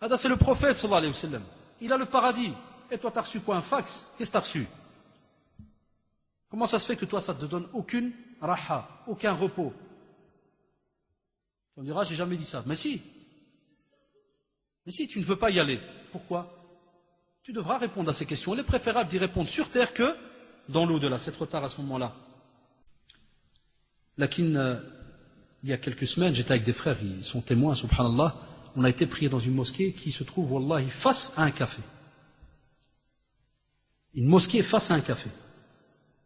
Hada, c'est le prophète, sallallahu alayhi wa sallam. Il a le paradis. Et toi, tu as reçu quoi? Un fax? Qu'est-ce que tu as reçu? Comment ça se fait que toi, ça ne te donne aucune raha, aucun repos? Tu me diras, j'ai jamais dit ça. Mais si, tu ne veux pas y aller. Pourquoi? Tu devras répondre à ces questions. Il est préférable d'y répondre sur terre que dans l'au-delà. C'est trop tard à ce moment-là. Lakin, il y a quelques semaines, j'étais avec des frères, ils sont témoins, subhanallah. On a été prié dans une mosquée qui se trouve, wallahi, face à un café. Une mosquée face à un café.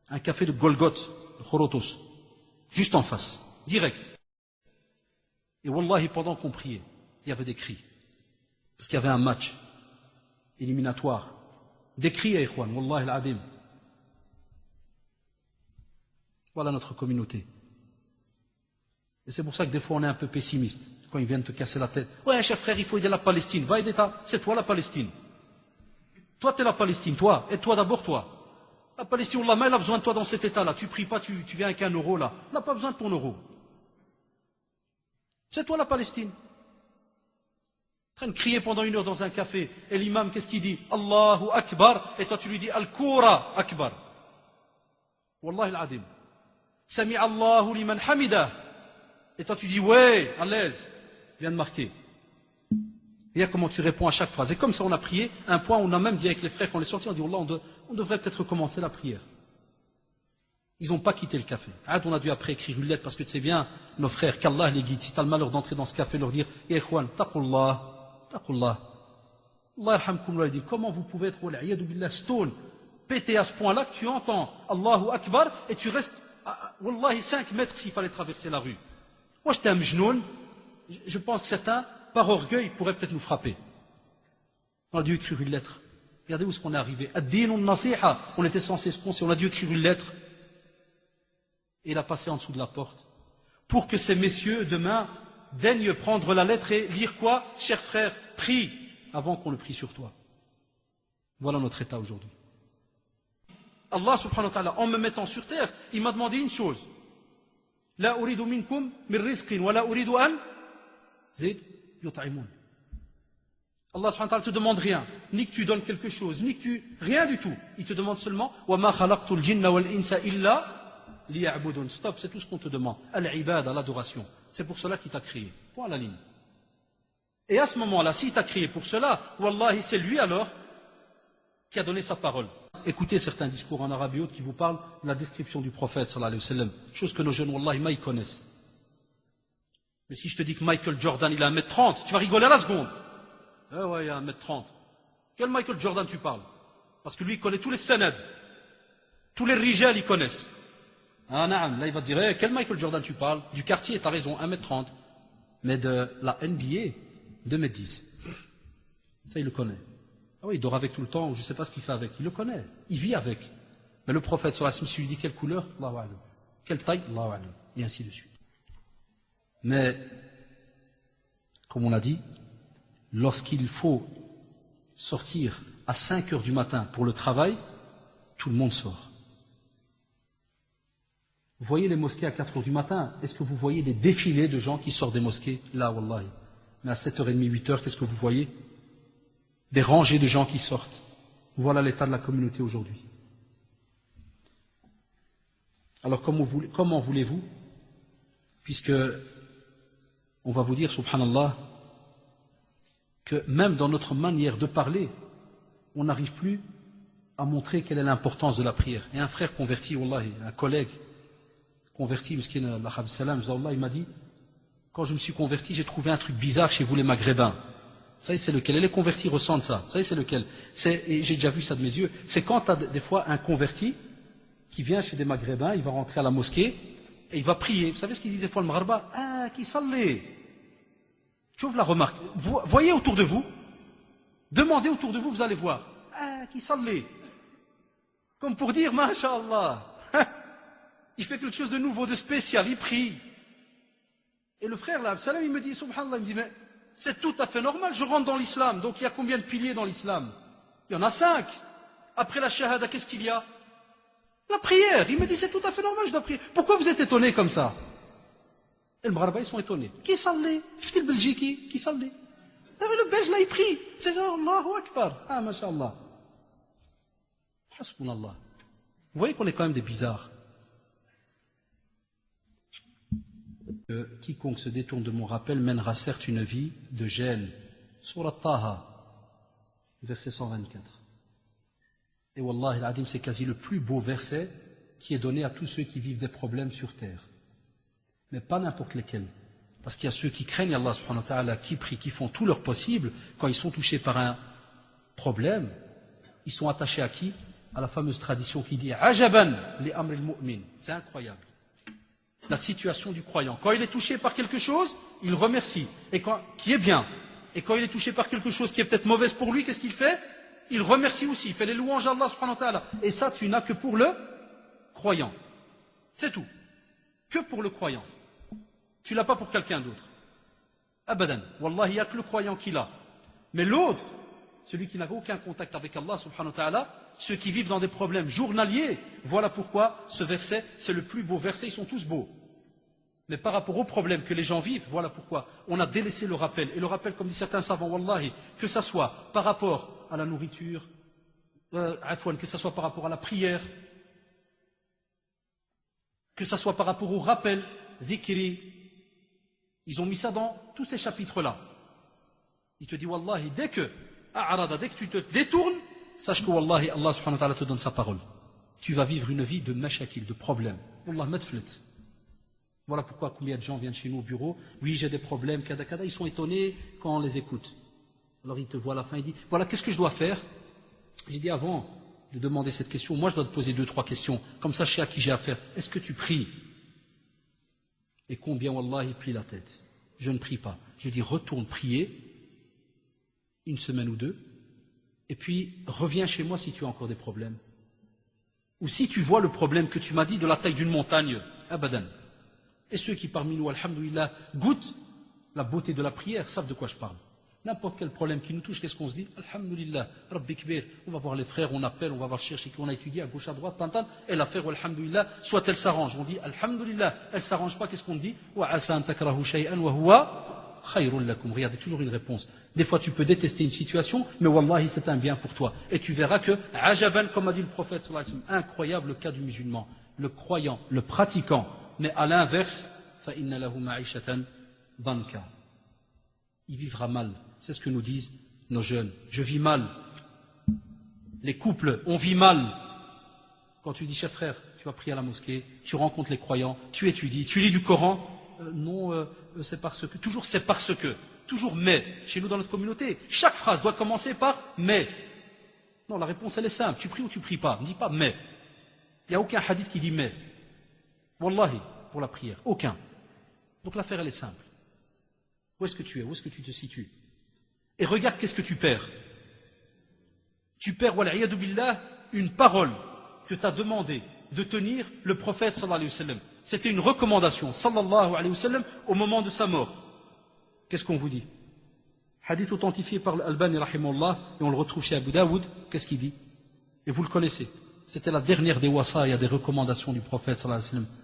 Un café de Golgoth, de Khorotos. Juste en face, direct. Et wallahi, pendant qu'on priait, il y avait des cris. Parce qu'il y avait un match éliminatoire. Des cris, ya ikhwan, wallahi al-adim. Voilà notre communauté. Et c'est pour ça que des fois on est un peu pessimiste. Quand ils viennent te casser la tête. Ouais, cher frère, il faut aider la Palestine. Va aider c'est toi la Palestine. Toi, t'es la Palestine, toi. Et toi d'abord, toi. La Palestine, Allah, elle a besoin de toi dans cet état-là. Tu pries pas, tu viens avec un euro là. Elle n'a pas besoin de ton euro. C'est toi la Palestine. En train de crier pendant 1 heure dans un café. Et l'imam, qu'est-ce qu'il dit? Allahu Akbar. Et toi, tu lui dis Al-Koura Akbar. Wallahi al-Adim. Sami Allahu liman hamida. Et toi, tu dis ouais, à l'aise. Viens de marquer. Et là, comment tu réponds à chaque phrase. Et comme ça, on a prié. Un point, on a même dit avec les frères, quand on est sortis, on dit Allah, on devrait peut-être recommencer la prière. Ils n'ont pas quitté le café. On a dû après écrire une lettre parce que tu sais bien, nos frères, qu'Allah les guide. Si tu as le malheur d'entrer dans ce café, leur dire, ya ikhwan, taqullah, taqullah. Allah yarhamkum wa comment vous pouvez être, wal'iyadu billah, stone, pété à ce point-là que tu entends Allahu Akbar et tu restes, wallahi, 5 mètres s'il fallait traverser la rue. Moi, j'étais un mjnoun. Je pense que certains, par orgueil, pourraient peut-être nous frapper. On a dû écrire une lettre. Regardez où est-ce qu'on est arrivé. Ad-din nasiha. On était censé se prononcer. On a dû écrire une lettre. Et il a passé en dessous de la porte. Pour que ces messieurs, demain, daignent prendre la lettre et lire quoi? Cher frère, prie avant qu'on le prie sur toi. Voilà notre état aujourd'hui. Allah subhanahu wa ta'ala, en me mettant sur terre, il m'a demandé une chose. La uridu minkum min rizqin wa la uridu an zid yut'imun. Allah subhanahu wa ta'ala te demande rien, ni que tu donnes quelque chose, ni que tu rien du tout. Il te demande seulement wa ma khalaqtul jinna wal insa illa liya'budun. Stop, c'est tout ce qu'on te demande. Al-ibada, l'adoration. C'est pour cela qu'il t'a créé. Point à la ligne. Et à ce moment-là, s'il t'a créé pour cela, wallahi, c'est lui alors qui a donné sa parole. Écoutez certains discours en arabe et autres qui vous parlent de la description du prophète, sallallahu alayhi wa sallam. Chose que nos jeunes, wallahi, ils connaissent. Mais si je te dis que Michael Jordan, il a 1m30, tu vas rigoler à la seconde. Eh ouais, il a 1m30. Quel Michael Jordan tu parles? Parce que lui, il connaît tous les sanad. Tous les rijal, ils connaissent. Ah, naam, là, il va te dire, eh, quel Michael Jordan tu parles? Du quartier, t'as raison, 1m30. Mais de la NBA, 2m10. Ça, il le connaît. Ah oui, il dort avec tout le temps, je ne sais pas ce qu'il fait avec. Il le connaît, il vit avec. Mais le prophète sur la si lui dit quelle couleur, Allahu a'lam. Quelle taille, Allahu a'lam. Et ainsi de suite. Mais, comme on l'a dit, lorsqu'il faut sortir à 5 heures du matin pour le travail, tout le monde sort. Vous voyez les mosquées à 4 heures du matin? Est-ce que vous voyez des défilés de gens qui sortent des mosquées? Là, wallahi. Mais à 7h30, 8h, qu'est-ce que vous voyez? Des rangées de gens qui sortent. Voilà l'état de la communauté aujourd'hui. Alors comment voulez-vous, puisque on va vous dire, subhanallah, que même dans notre manière de parler, on n'arrive plus à montrer quelle est l'importance de la prière. Et un frère converti, wallahi, un collègue converti, miskin Allah salam, il m'a dit, quand je me suis converti, j'ai trouvé un truc bizarre chez vous les Maghrébins. Vous savez, c'est lequel? Et les convertis ressentent ça. Vous savez, c'est lequel? Et j'ai déjà vu ça de mes yeux. C'est quand tu as des fois un converti qui vient chez des Maghrébins, il va rentrer à la mosquée et il va prier. Vous savez ce qu'il disait des fois le Maghreba? Ah, qui sallé. Tu ouvres la remarque. Voyez autour de vous. Demandez autour de vous, vous allez voir. Ah, qui sallé. Comme pour dire, masha'Allah. Il fait quelque chose de nouveau, de spécial, il prie. Et le frère là, il me dit, subhanallah, il me dit, mais c'est tout à fait normal, je rentre dans l'islam, donc il y a combien de piliers dans l'islam? Il y en a 5. Après la shahada, qu'est-ce qu'il y a? La prière. Il me dit, c'est tout à fait normal, je dois prier. Pourquoi vous êtes étonnés comme ça? Et le Maghrébins, ils sont étonnés. Qui sallé? Fti le Belgique, qui sallé? T'as vu le belge là, il prie. C'est ça, Allahu Akbar. Ah, mashallah. Hasbunallah. Vous voyez qu'on est quand même des bizarres. Quiconque se détourne de mon rappel mènera certes une vie de gel. Surat Taha, verset 124. Et Wallahi al-Adim, c'est quasi le plus beau verset qui est donné à tous ceux qui vivent des problèmes sur terre. Mais pas n'importe lesquels. Parce qu'il y a ceux qui craignent Allah subhanahu wa ta'ala, qui prient, qui font tout leur possible, quand ils sont touchés par un problème, ils sont attachés à qui? À la fameuse tradition qui dit Ajaban li amril mu'min. C'est incroyable. La situation du croyant. Quand il est touché par quelque chose, il remercie. Qui est bien. Et quand il est touché par quelque chose qui est peut-être mauvaise pour lui, qu'est-ce qu'il fait? Il remercie aussi. Il fait les louanges à Allah subhanahu wa ta'ala. Et ça, tu n'as que pour le croyant. C'est tout. Que pour le croyant. Tu l'as pas pour quelqu'un d'autre. Abadan. Wallah, il n'y a que le croyant qui l'a. Mais l'autre, celui qui n'a aucun contact avec Allah subhanahu wa ta'ala, ceux qui vivent dans des problèmes journaliers, voilà pourquoi ce verset, c'est le plus beau verset, ils sont tous beaux. Mais par rapport aux problèmes que les gens vivent, voilà pourquoi on a délaissé le rappel. Et le rappel, comme disent certains savants, wallahi, que ça soit par rapport à la nourriture, que ça soit par rapport à la prière, que ça soit par rapport au rappel, dhikri, ils ont mis ça dans tous ces chapitres-là. Il te dit, wallahi, dès que tu te détournes, sache que wallahi, Allah subhanahu wa ta'ala te donne sa parole. Tu vas vivre une vie de mashakil, de problèmes. Wallah, matflet. Voilà pourquoi combien de gens viennent chez nous au bureau. Oui, j'ai des problèmes, kada kada. Ils sont étonnés quand on les écoute. Alors ils te voient à la fin, ils disent, voilà, qu'est-ce que je dois faire? J'ai dit, avant de demander cette question, moi je dois te poser 2-3 questions. Comme ça, je sais à qui j'ai affaire. Est-ce que tu pries? Et combien, wallah, il plie la tête? Je ne prie pas. Je dis, retourne prier, une semaine ou 2, et puis reviens chez moi si tu as encore des problèmes. Ou si tu vois le problème que tu m'as dit de la taille d'une montagne, abadan. Et ceux qui parmi nous, alhamdoulilah, goûtent la beauté de la prière, savent de quoi je parle. N'importe quel problème qui nous touche, qu'est-ce qu'on se dit? Alhamdoulilah, Rabbi Kbir, on va voir les frères, on appelle, on va voir chercher qui on a étudié à gauche, à droite, tantan, et l'affaire, alhamdoulilah, soit elle s'arrange. On dit, alhamdoulilah, elle s'arrange pas, qu'est-ce qu'on dit? Wa asa an takrahu shay'an wa huwa khayrun lakum. Regardez, toujours une réponse. Des fois, tu peux détester une situation, mais wallahi, c'est un bien pour toi. Et tu verras que, ajaban, comme a dit le prophète, sallallahu alayhi wa sallam, incroyable le cas du musulman, le croyant, le pratiquant. Mais à l'inverse, فَإِنَّ لَهُ مَعِيشَةً ضَنْكَ. Il vivra mal. C'est ce que nous disent nos jeunes. Je vis mal. Les couples, on vit mal. Quand tu dis, cher frère, tu vas prier à la mosquée, tu rencontres les croyants, tu étudies, tu lis du Coran. Non, c'est parce que. Toujours c'est parce que. Toujours mais. Chez nous dans notre communauté, chaque phrase doit commencer par mais. Non, la réponse elle est simple. Tu pries ou tu pries pas. Ne dis pas mais. Il n'y a aucun hadith qui dit mais. Wallahi, pour la prière. Aucun. Donc l'affaire elle est simple. Où est-ce que tu es? Où est-ce que tu te situes? Et regarde qu'est-ce que tu perds. Tu perds, wal'iyadu billah, une parole que t'a demandé de tenir le prophète sallallahu alayhi wa sallam. C'était une recommandation, sallallahu alayhi wa sallam, au moment de sa mort. Qu'est-ce qu'on vous dit? Hadith authentifié par l'Albani rahimahullah, et on le retrouve chez Abu Daoud. Qu'est-ce qu'il dit? Et vous le connaissez. C'était la dernière des wasaya, des recommandations du prophète sallallahu alayhi wa sallam.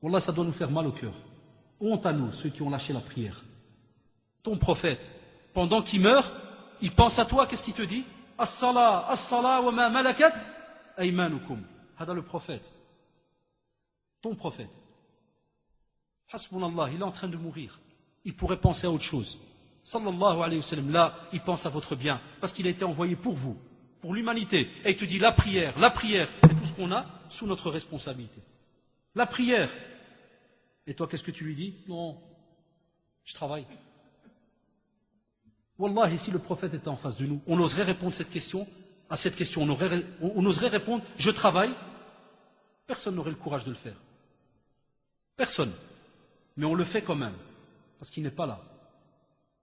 Wallah, ça doit nous faire mal au cœur. Honte à nous, ceux qui ont lâché la prière. Ton prophète, pendant qu'il meurt, il pense à toi, qu'est-ce qu'il te dit? As-salah, as-salah wa ma malakat aymanukum. Hada le prophète. Ton prophète. Hasbunallah, il est en train de mourir. Il pourrait penser à autre chose. Sallallahu alayhi wa sallam, là, il pense à votre bien, parce qu'il a été envoyé pour vous, pour l'humanité. Et il te dit la prière, et tout ce qu'on a sous notre responsabilité. La prière. Et toi, qu'est-ce que tu lui dis? Non, je travaille. Wallahi, si le prophète était en face de nous, on oserait répondre à cette question, on oserait répondre, je travaille. Personne n'aurait le courage de le faire. Personne. Mais on le fait quand même, parce qu'il n'est pas là.